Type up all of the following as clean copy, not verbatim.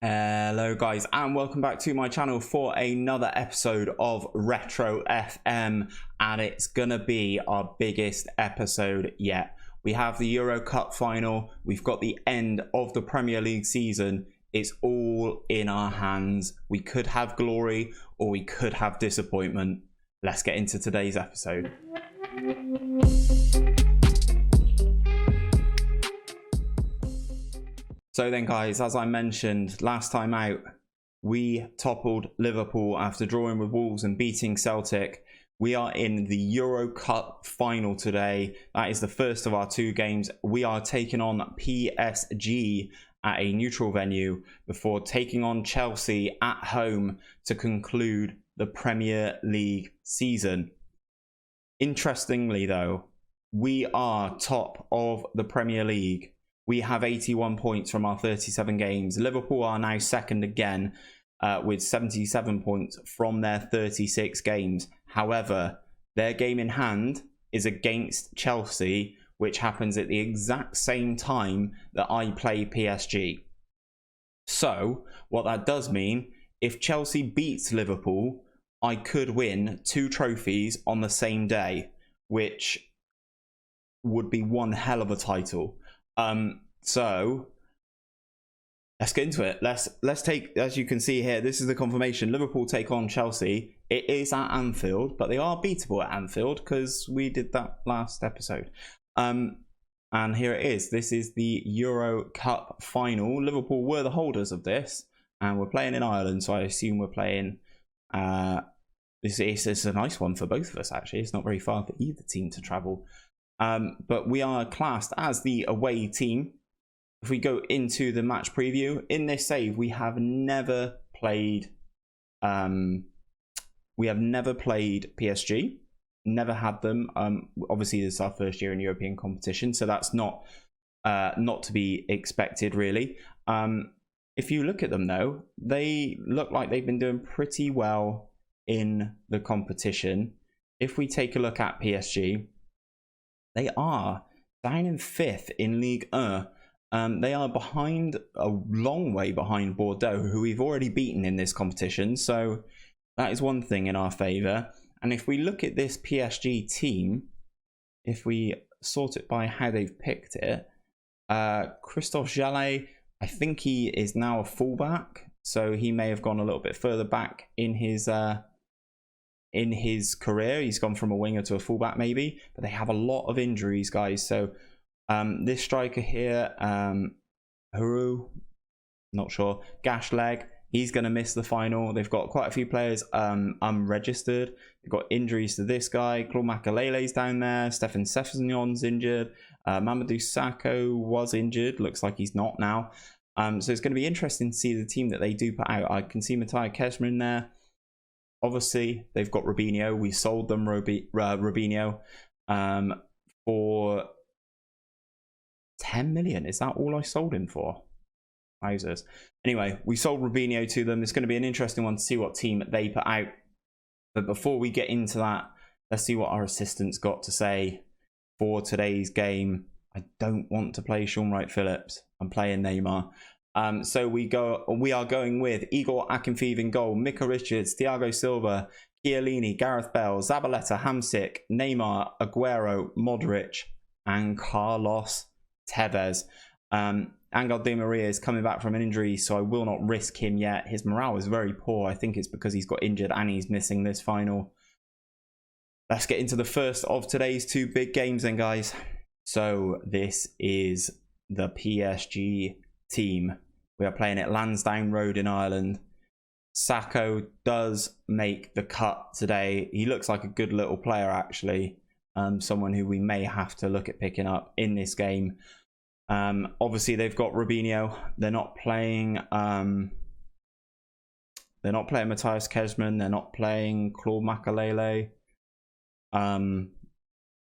Hello guys and welcome back to my channel for another episode of Retro FM, and it's gonna be our biggest episode yet. We have the Euro Cup final, we've got the end of the Premier League season. It's all in our hands. We could have glory or we could have disappointment. Let's get into today's episode. So then guys, as I mentioned last time out, we toppled Liverpool after drawing with Wolves and beating Celtic. We are in the Euro Cup final today. That is the first of our two games. We are taking on PSG at a neutral venue before taking on Chelsea at home to conclude the Premier League season. Interestingly though, we are top of the Premier League. We have 81 points from our 37 games. Liverpool are now second again with 77 points from their 36 games. However, their game in hand is against Chelsea, which happens at the exact same time that I play PSG. So, what that does mean, if Chelsea beats Liverpool, I could win 2 trophies on the same day, which would be one hell of a title. So let's get into it. Let's take, as you can see here, this is the confirmation. Liverpool take on Chelsea. It is at Anfield, but they are beatable at Anfield because we did that last episode. And here it is. This is the Euro Cup final. Liverpool were the holders of this, and we're playing in Ireland, so I assume we're playing. This is a nice one for both of us, actually. It's not very far for either team to travel. But we are classed as the away team. If we go into the match preview, in this save, we have never played PSG. Never had them. Obviously, this is our first year in European competition, so that's not to be expected, really. If you look at them, though, they look like they've been doing pretty well in the competition. If we take a look at PSG, they are down in 5th in Ligue 1. They are behind, a long way behind Bordeaux, who we've already beaten in this competition. So that is one thing in our favour. And if we look at this PSG team, if we sort it by how they've picked it, Christophe Jallet, I think he is now a fullback. So he may have gone a little bit further back in his career. He's gone from a winger to a fullback maybe, but they have a lot of injuries, guys. So this striker here, Huru, not sure, Gash Leg, he's going to miss the final. They've got quite a few players unregistered. They've got injuries to this guy. Claude Makelele's down there. Stefan Seffignon's injured. Mamadou Sakho was injured. Looks like he's not now. So it's going to be interesting to see the team that they do put out. I can see Matthias Kesmer in there. Obviously, they've got Robinho. We sold them Robinho for 10 million. Is that all I sold him for? Wowzers. Anyway, we sold Robinho to them. It's going to be an interesting one to see what team they put out. But before we get into that, let's see what our assistants got to say for today's game. I don't want to play Sean Wright-Phillips. I'm playing Neymar. So we are going with Igor Akinfeev in goal, Mika Richards, Thiago Silva, Chiellini, Gareth Bale, Zabaleta, Hamsik, Neymar, Aguero, Modric, and Carlos Tevez. Angel Di Maria is coming back from an injury, so I will not risk him yet. His morale is very poor. I think it's because he's got injured and he's missing this final. Let's get into the first of today's 2 big games then, guys. So this is the PSG team. We are playing at Lansdowne Road in Ireland. Sakho does make the cut today. He looks like a good little player, actually. Someone who we may have to look at picking up in this game. Obviously, they've got Robinho. They're not playing. They're not playing Matthias Kesman. They're not playing Claude Makelele.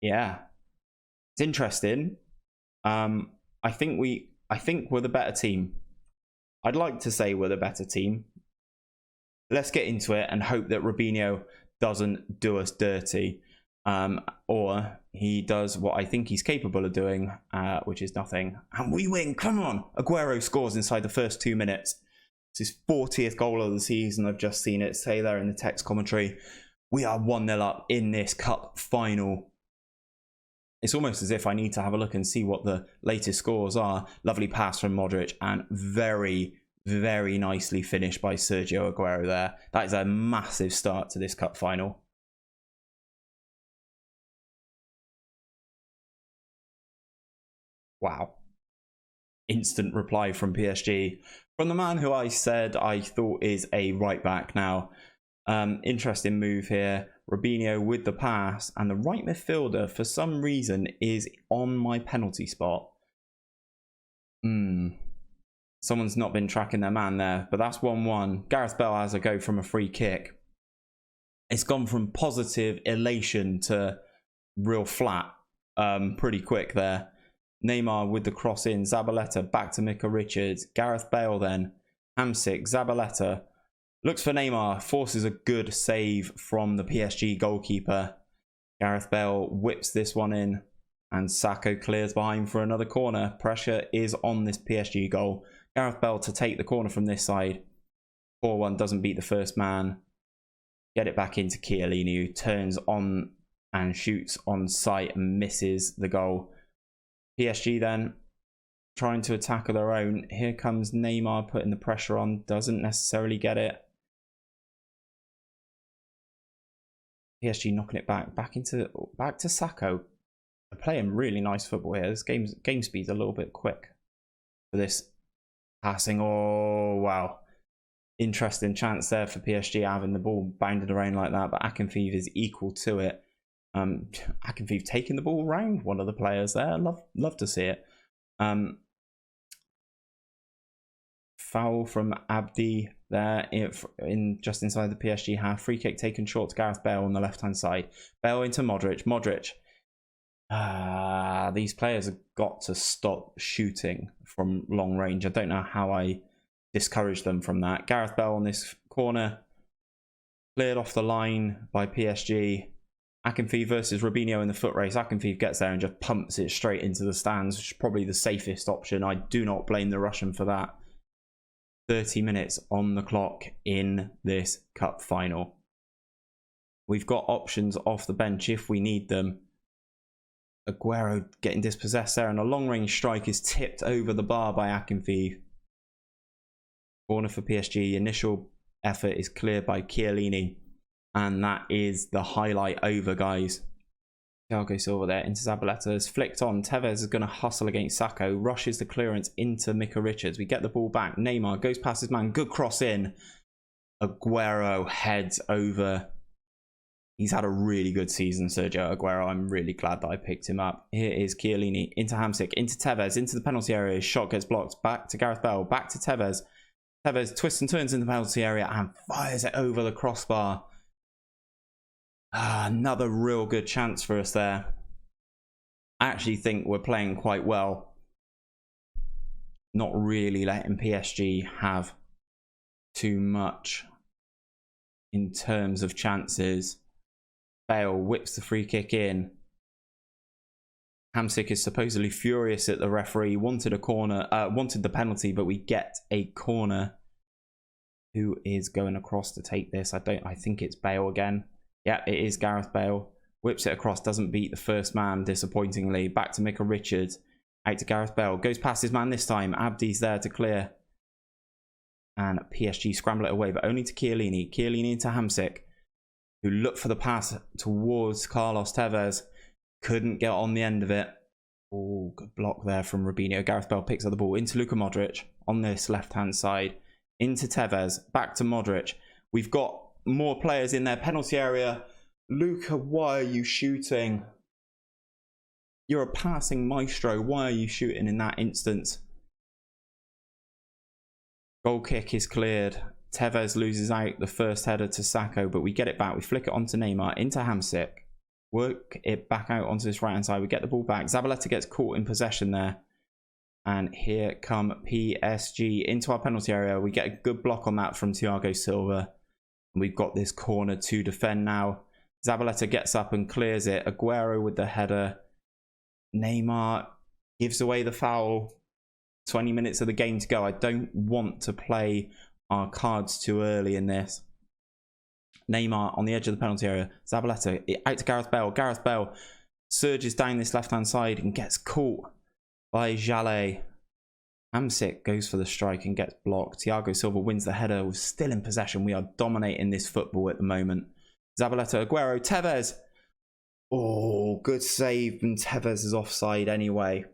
Yeah, it's interesting. I think we're the better team. I'd like to say we're the better team. Let's get into it and hope that Robinho doesn't do us dirty. Or he does what I think he's capable of doing, which is nothing. And we win. Come on. Aguero scores inside the first 2 minutes. It's his 40th goal of the season. I've just seen it say there in the text commentary. We are 1-0 up in this cup final. It's almost as if I need to have a look and see what the latest scores are. Lovely pass from Modric and very, very nicely finished by Sergio Aguero there. That is a massive start to this cup final. Wow. Instant reply from PSG. From the man who I said I thought is a right back now. Interesting move here. Robinho with the pass, and the right midfielder for some reason is on my penalty spot. Someone's not been tracking their man there, but that's 1-1. Gareth Bale has a go from a free kick. It's gone from positive elation to real flat pretty quick there. Neymar with the cross in, Zabaleta back to Mika Richards, Gareth Bale then, Hamsik, Zabaleta. Looks for Neymar, forces a good save from the PSG goalkeeper. Gareth Bale whips this one in, and Sacco clears behind for another corner. Pressure is on this PSG goal. Gareth Bale to take the corner from this side. 4-1 doesn't beat the first man. Get it back into Chiellini, who turns on and shoots on sight and misses the goal. PSG then trying to attack of their own. Here comes Neymar putting the pressure on. Doesn't necessarily get it. PSG knocking it back to Sacco. They're playing really nice football here. This game speed's a little bit quick for this passing. Oh wow, interesting chance there for PSG having the ball bounded around like that, but Akinfeev is equal to it. Akinfeev taking the ball around one of the players there. Love to see it. Foul from Abdi there in just inside the PSG half. Free kick taken short to Gareth Bale on the left hand side. Bale into Modric. These players have got to stop shooting from long range. I don't know how I discourage them from that. Gareth Bale on this corner, cleared off the line by PSG. Akinfeev versus Robinho in the foot race. Akinfeev gets there and just pumps it straight into the stands, which is probably the safest option. I do not blame the Russian for that. 30 minutes on the clock in this cup final. We've got options off the bench if we need them. Aguero getting dispossessed there, and a long-range strike is tipped over the bar by Akinfeev. Corner for PSG. Initial effort is cleared by Chiellini, and that is the highlight over, guys. Thiago Silva there into Zabaleta, is flicked on. Tevez is going to hustle against Sacco, rushes the clearance into Mika Richards. We get the ball back. Neymar goes past his man, good cross in. Aguero heads over. He's had a really good season, Sergio Aguero. I'm really glad that I picked him up. Here is Chiellini into Hamsik, into Tevez, into the penalty area. His shot gets blocked. Back to Gareth Bale, back to Tevez. Tevez twists and turns in the penalty area and fires it over the crossbar. Another real good chance for us there. I actually think we're playing quite well. Not really letting PSG have too much in terms of chances. Bale whips the free kick in. Hamsik is supposedly furious at the referee. Wanted a corner, wanted the penalty, but we get a corner. Who is going across to take this? I think it's Bale again. Yeah, it is Gareth Bale. Whips it across, doesn't beat the first man, disappointingly. Back to Mika Richards. Out to Gareth Bale. Goes past his man this time. Abdi's there to clear. And PSG scramble it away, but only to Chiellini. Chiellini into Hamsik, who looked for the pass towards Carlos Tevez. Couldn't get on the end of it. Oh, good block there from Robinho. Gareth Bale picks up the ball into Luka Modric on this left-hand side. Into Tevez. Back to Modric. We've got more players in their penalty area. Luka, why are you shooting? You're a passing maestro. Why are you shooting in that instance? Goal kick is cleared. Tevez loses out the first header to Sacco, but we get it back. We flick it onto Neymar, into Hamsik. Work it back out onto this right-hand side. We get the ball back. Zabaleta gets caught in possession there. And here come PSG into our penalty area. We get a good block on that from Thiago Silva. And we've got this corner to defend now. Zabaleta gets up and clears it. Aguero with the header. Neymar gives away the foul. 20 minutes of the game to go. I don't want to play our cards too early in this. Neymar on the edge of the penalty area. Zabaleta out to Gareth Bale. Gareth Bale surges down this left-hand side and gets caught by Jallet. Hamsik goes for the strike and gets blocked. Thiago Silva wins the header. We're still in possession. We are dominating this football at the moment. Zabaleta, Aguero, Tevez. Oh, good save, and Tevez is offside anyway.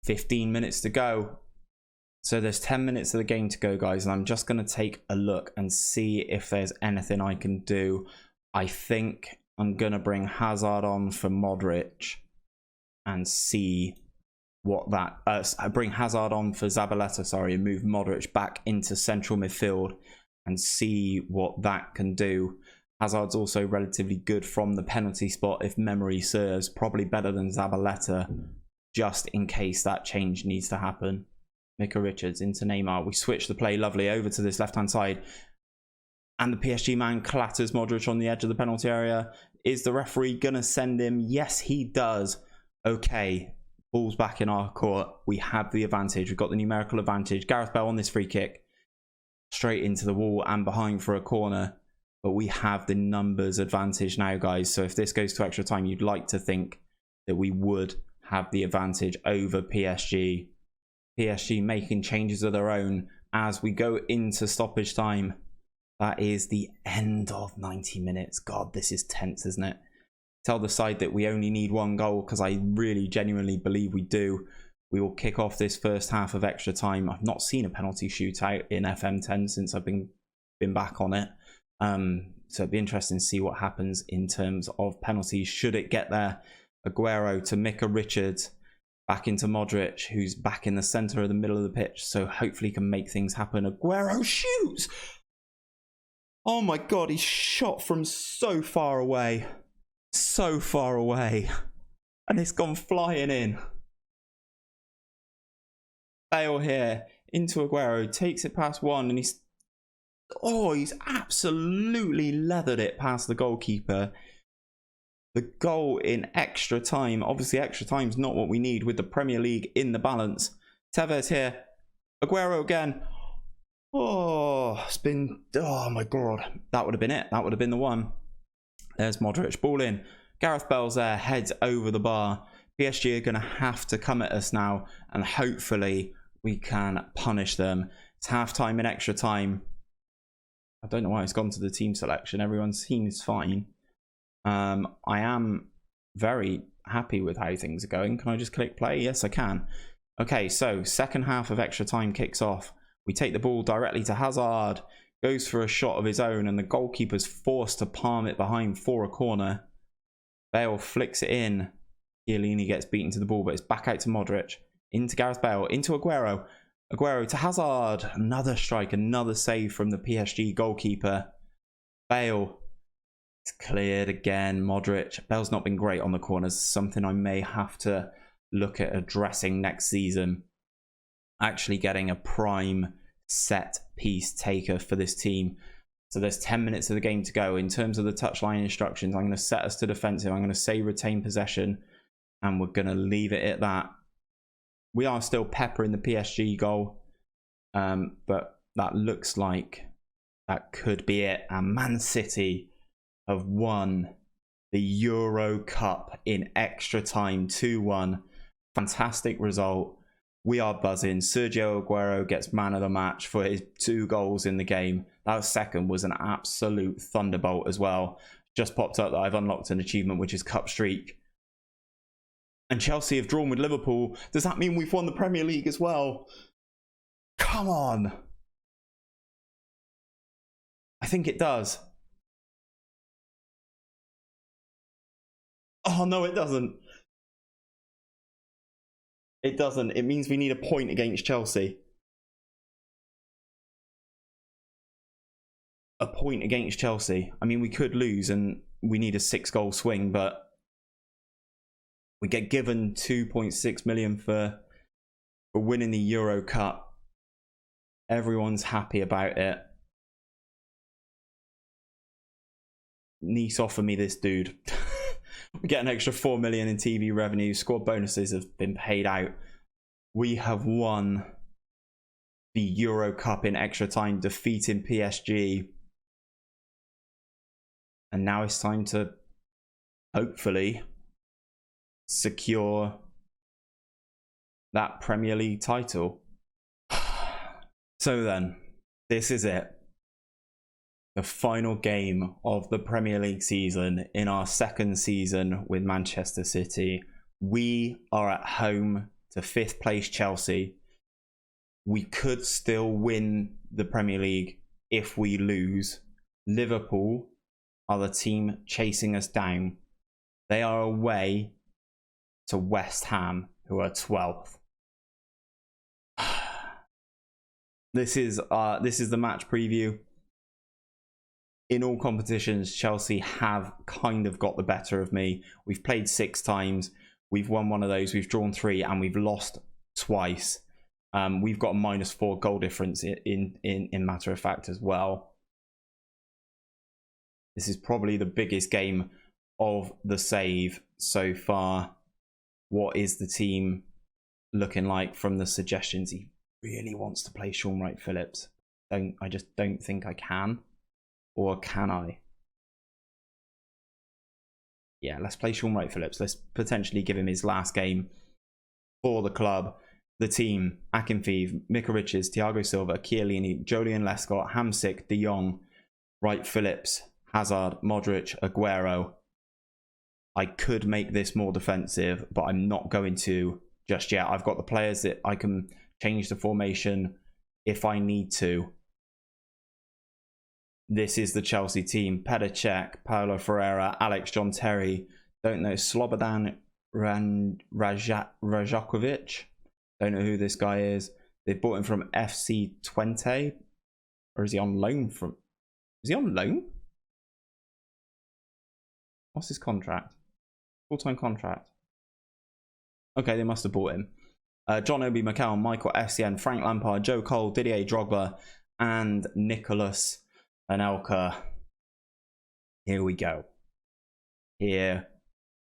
15 minutes to go. So there's 10 minutes of the game to go, guys, and I'm just going to take a look and see if there's anything I can do. I think I'm going to bring Hazard on for Modric and see what that... I bring Hazard on for Zabaleta, sorry, and move Modric back into central midfield and see what that can do. Hazard's also relatively good from the penalty spot, if memory serves. Probably better than Zabaleta, just in case that change needs to happen. Micah Richards into Neymar. We switch the play lovely over to this left-hand side. And the PSG man clatters Modric on the edge of the penalty area. Is the referee going to send him? Yes, he does. Okay, ball's back in our court. We have the advantage. We've got the numerical advantage. Gareth Bale on this free kick. Straight into the wall and behind for a corner. But we have the numbers advantage now, guys. So if this goes to extra time, you'd like to think that we would have the advantage over PSG. PSG making changes of their own as we go into stoppage time. That is the end of 90 minutes. God, this is tense, isn't it? Tell the side that we only need one goal, because I really genuinely believe we do. We will kick off this first half of extra time. I've not seen a penalty shootout in FM10 since I've been back on it. So it'd be interesting to see what happens in terms of penalties. Should it get there? Aguero to Micah Richards. Back into Modric, who's back in the centre of the middle of the pitch. So hopefully he can make things happen. Aguero shoots! Oh my God, he shot from so far away. So far away. And it's gone flying in. Bale here into Aguero. Takes it past one and he's absolutely leathered it past the goalkeeper. The goal in extra time. Obviously, extra time's not what we need with the Premier League in the balance. Tevez here. Aguero again. Oh, it's been... Oh, my God. That would have been it. That would have been the one. There's Modric. Ball in. Gareth Bale's there. Heads over the bar. PSG are going to have to come at us now. And hopefully, we can punish them. It's half-time and extra time. I don't know why it's gone to the team selection. Everyone seems fine. I am very happy with how things are going. Can I just click play? Yes, I can. Okay, so second half of extra time kicks off. We take the ball directly to Hazard. Goes for a shot of his own and the goalkeeper's forced to palm it behind for a corner. Bale flicks it in. Chiellini gets beaten to the ball, but it's back out to Modric. Into Gareth Bale. Into Aguero. Aguero to Hazard. Another strike. Another save from the PSG goalkeeper. Bale. Cleared again. Modric. Bale's not been great on the corners. Something I may have to look at addressing next season. Actually getting a prime set piece taker for this team. So there's 10 minutes of the game to go. In terms of the touchline instructions, I'm going to set us to defensive. I'm going to say retain possession. And we're going to leave it at that. We are still peppering the PSG goal. But that looks like that could be it. And Man City have won the Euro Cup in extra time, 2-1. Fantastic result. We are buzzing. Sergio Aguero gets man of the match for his 2 goals in the game. That second was an absolute thunderbolt as well. Just popped up that I've unlocked an achievement, which is Cup Streak. And Chelsea have drawn with Liverpool. Does that mean we've won the Premier League as well? Come on. I think it does. Oh, no, it doesn't. It doesn't. It means we need a point against Chelsea. A point against Chelsea. I mean, we could lose and we need a 6-goal swing, but we get given 2.6 million for winning the Euro Cup. Everyone's happy about it. Nice offer me this dude. We get an extra 4 million in TV revenue. Squad bonuses have been paid out. We have won the Euro Cup in extra time, defeating PSG. And now it's time to hopefully secure that Premier League title. So then, this is it. The final game of the Premier League season in our second season with Manchester City. We are at home to 5th place Chelsea. We could still win the Premier League if we lose. Liverpool are the team chasing us down. They are away to West Ham, who are 12th. This is the match preview. In all competitions, Chelsea have kind of got the better of me. We've played 6 times. We've won one of those. We've drawn 3 and we've lost twice. We've got a -4 goal difference in matter of fact as well. This is probably the biggest game of the save so far. What is the team looking like from the suggestions? He really wants to play Sean Wright-Phillips. I just don't think I can. Or can I? Yeah, let's play Sean Wright-Phillips. Let's potentially give him his last game for the club. The team: Akinfeev, Micah Richards, Thiago Silva, Chiellini, Joleon Lescott, Hamsik, De Jong, Wright-Phillips, Hazard, Modric, Aguero. I could make this more defensive, but I'm not going to just yet. I've got the players that I can change the formation if I need to. This is the Chelsea team: Petr Cech, Paulo Ferreira, Alex John Terry, don't know, Slobodan Rajakovic, don't know who this guy is. They bought him from FC Twente, or is he on loan from? Is he on loan? What's his contract? Full-time contract. Okay, they must have bought him. John Obi Mikel, Michael Essien, Frank Lampard, Joe Cole, Didier Drogba, and Nicholas Anelka. Here we go. Here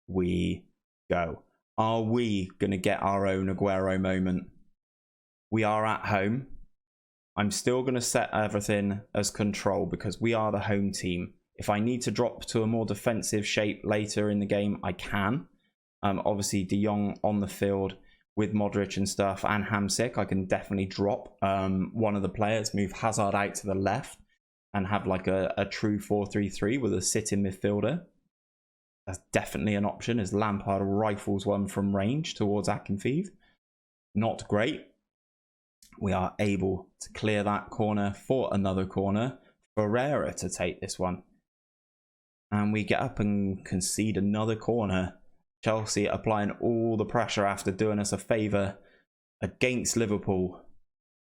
we go. Are we going to get our own Aguero moment? We are at home. I'm still going to set everything as control because we are the home team. If I need to drop to a more defensive shape later in the game, I can. Obviously, De Jong on the field with Modric and stuff, and Hamsik, I can definitely drop one of the players, move Hazard out to the left, and have like a true 4-3-3 with a sitting midfielder. That's definitely an option as Lampard rifles one from range towards Akinfeev. Not great. We are able to clear that corner for another corner. Ferreira to take this one. And we get up and concede another corner. Chelsea applying all the pressure after doing us a favour against Liverpool.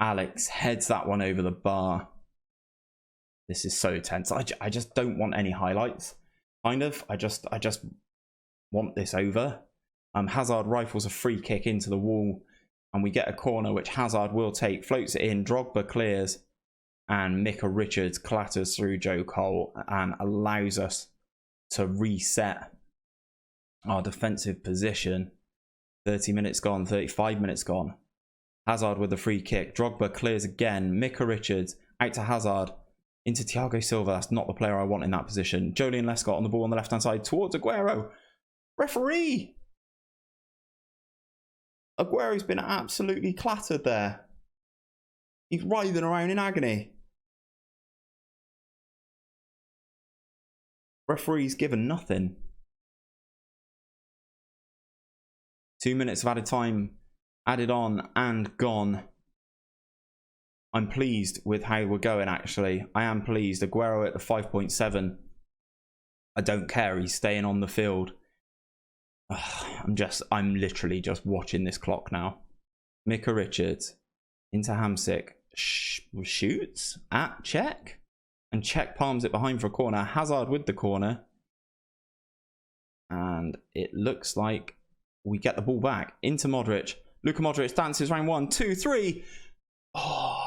Alex heads that one over the bar. This is so tense. I just don't want any highlights. Kind of. I just want this over. Hazard rifles a free kick into the wall. And we get a corner which Hazard will take. Floats it in. Drogba clears. And Micah Richards clatters through Joe Cole and allows us to reset our defensive position. 30 minutes gone. 35 minutes gone. Hazard with the free kick. Drogba clears again. Micah Richards out to Hazard. Into Thiago Silva. That's not the player I want in that position. Joleon Lescott on the ball on the left-hand side towards Aguero. Referee! Aguero's been absolutely clattered there. He's writhing around in agony. Referee's given nothing. 2 minutes of added time added on and gone. I'm pleased with how we're going, actually. I am pleased. Aguero at the 5.7. I don't care. He's staying on the field. I'm literally just watching this clock now. Micah Richards into Hamsik. Shoots at Cech. And Cech palms it behind for a corner. Hazard with the corner. And it looks like we get the ball back into Modric. Luka Modric dances round 1, 2, 3. Oh,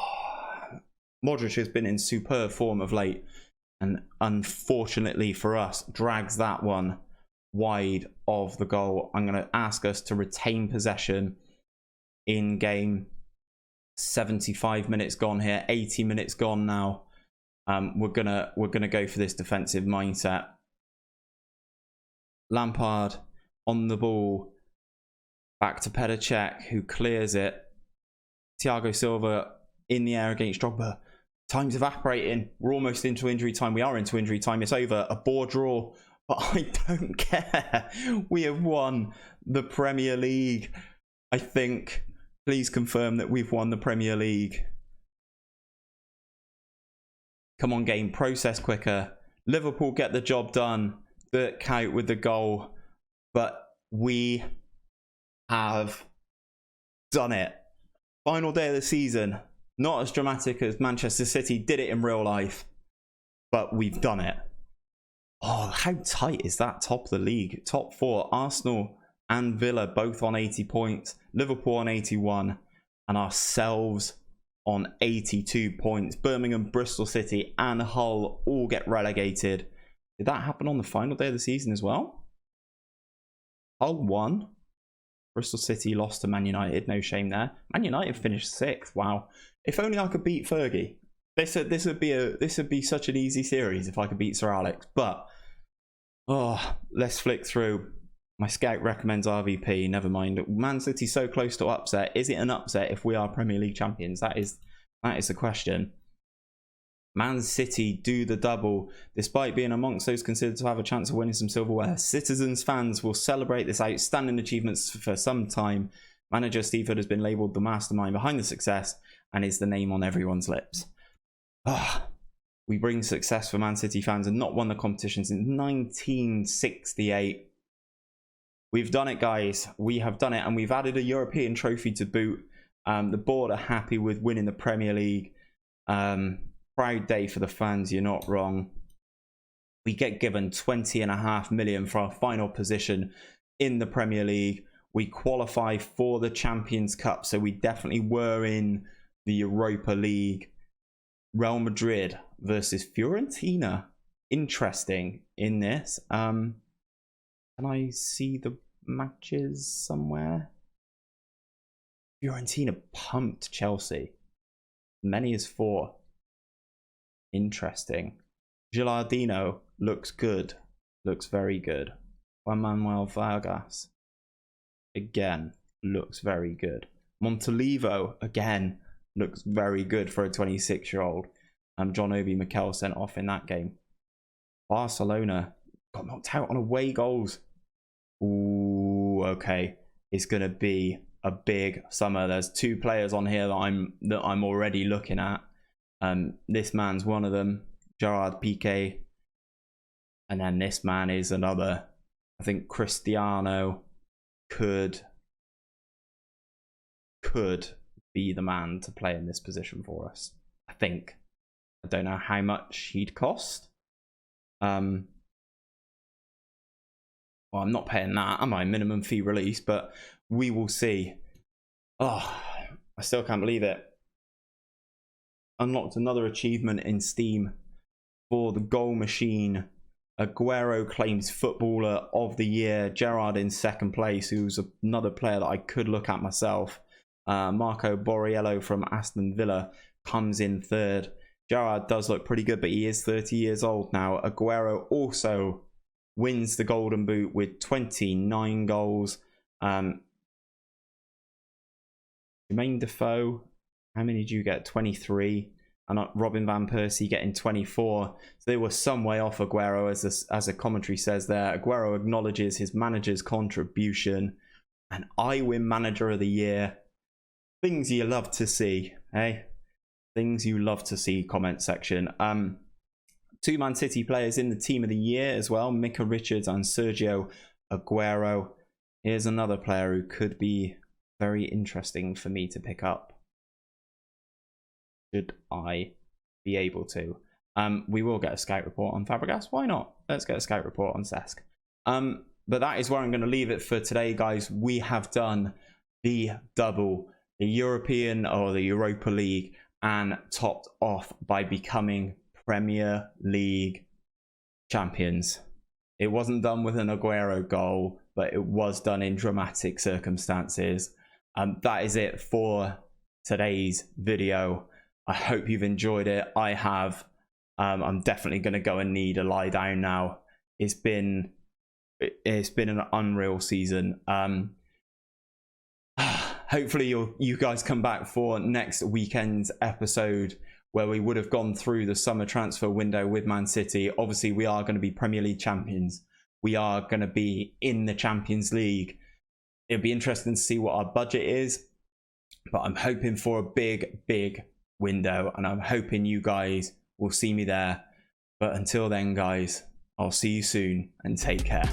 Modric has been in superb form of late. And unfortunately for us, drags that one wide of the goal. I'm going to ask us to retain possession in game. 75 minutes gone here, 80 minutes gone now. We're gonna go for this defensive mindset. Lampard on the ball, back to Petr, who clears it. Thiago Silva in the air against Drogba. Time's evaporating. We're almost into injury time. We are into injury time. It's over. A bore draw, but I don't care. We have won the Premier League. I think. Please confirm that we've won the Premier League. Come on, game. Process quicker. Liverpool get the job done. Dirk out with the goal. But we have done it. Final day of the season. Not as dramatic as Manchester City did it in real life. But we've done it. Oh, how tight is that top of the league? Top four. Arsenal and Villa both on 80 points. Liverpool on 81. And ourselves on 82 points. Birmingham, Bristol City and Hull all get relegated. Did that happen on the final day of the season as well? Hull won. Bristol City lost to Man United. No shame there. Man United finished 6th. Wow. If only I could beat Fergie. This would be such an easy series if I could beat Sir Alex. But let's flick through. My scout recommends RVP. Never mind. Man City so close to upset. Is it an upset if we are Premier League champions? That is the question. Man City do the double despite being amongst those considered to have a chance of winning some silverware. Citizens fans will celebrate this outstanding achievements for some time. Manager Steve Hood has been labelled the mastermind behind the success and is the name on everyone's lips. We bring success for Man City fans and not won the competition since 1968. We've done it, guys. We have done it, and we've added a European trophy to boot. The board are happy with winning the Premier League. Proud day for the fans, you're not wrong. We get given 20.5 million for our final position in the Premier League. We qualify for the Champions Cup, so we definitely were in the Europa League. Real Madrid versus Fiorentina. Interesting in this. Can I see the matches somewhere? Fiorentina pumped Chelsea. Many as 4. Interesting. Gilardino looks good. Looks very good. Juan Manuel Vargas. Again, looks very good. Montolivo, again, looks very good for a 26-year-old. John Obi Mikel sent off in that game. Barcelona got knocked out on away goals. Ooh, okay. It's going to be a big summer. There's 2 players on here that I'm already looking at. This man's one of them, Gerard Piqué, and then this man is another. I think Cristiano could be the man to play in this position for us. I think. I don't know how much he'd cost. Well, I'm not paying that, am I? Minimum fee release, but we will see. Oh, I still can't believe it. Unlocked another achievement in Steam for the goal machine. Aguero claims Footballer of the Year. Gerrard in 2nd place, who's another player that I could look at myself. Marco Borriello from Aston Villa comes in 3rd. Gerrard does look pretty good, but he is 30 years old now. Aguero also wins the Golden Boot with 29 goals. Jermaine Defoe, how many did you get? 23. And Robin Van Persie getting 24. So they were some way off Aguero, as a commentary says there. Aguero acknowledges his manager's contribution. And I win Manager of the Year. Things you love to see, eh? Things you love to see, comment section. 2 Man City players in the Team of the Year as well. Micah Richards and Sergio Aguero. Here's another player who could be very interesting for me to pick up. Should I be able to? We will get a scout report on Fabregas. Why not? Let's get a scout report on Cesc. But that is where I'm going to leave it for today, guys. We have done the double, the European or the Europa League, and topped off by becoming Premier League champions. It wasn't done with an Aguero goal, but it was done in dramatic circumstances. That is it for today's video. I hope you've enjoyed it. I have. I'm definitely going to go and need a lie down now. It's been an unreal season. Hopefully you guys come back for next weekend's episode, where we would have gone through the summer transfer window with Man City. Obviously, we are going to be Premier League champions. We are going to be in the Champions League. It'll be interesting to see what our budget is, but I'm hoping for a big window, and I'm hoping you guys will see me there. But until then, guys, I'll see you soon, and take care.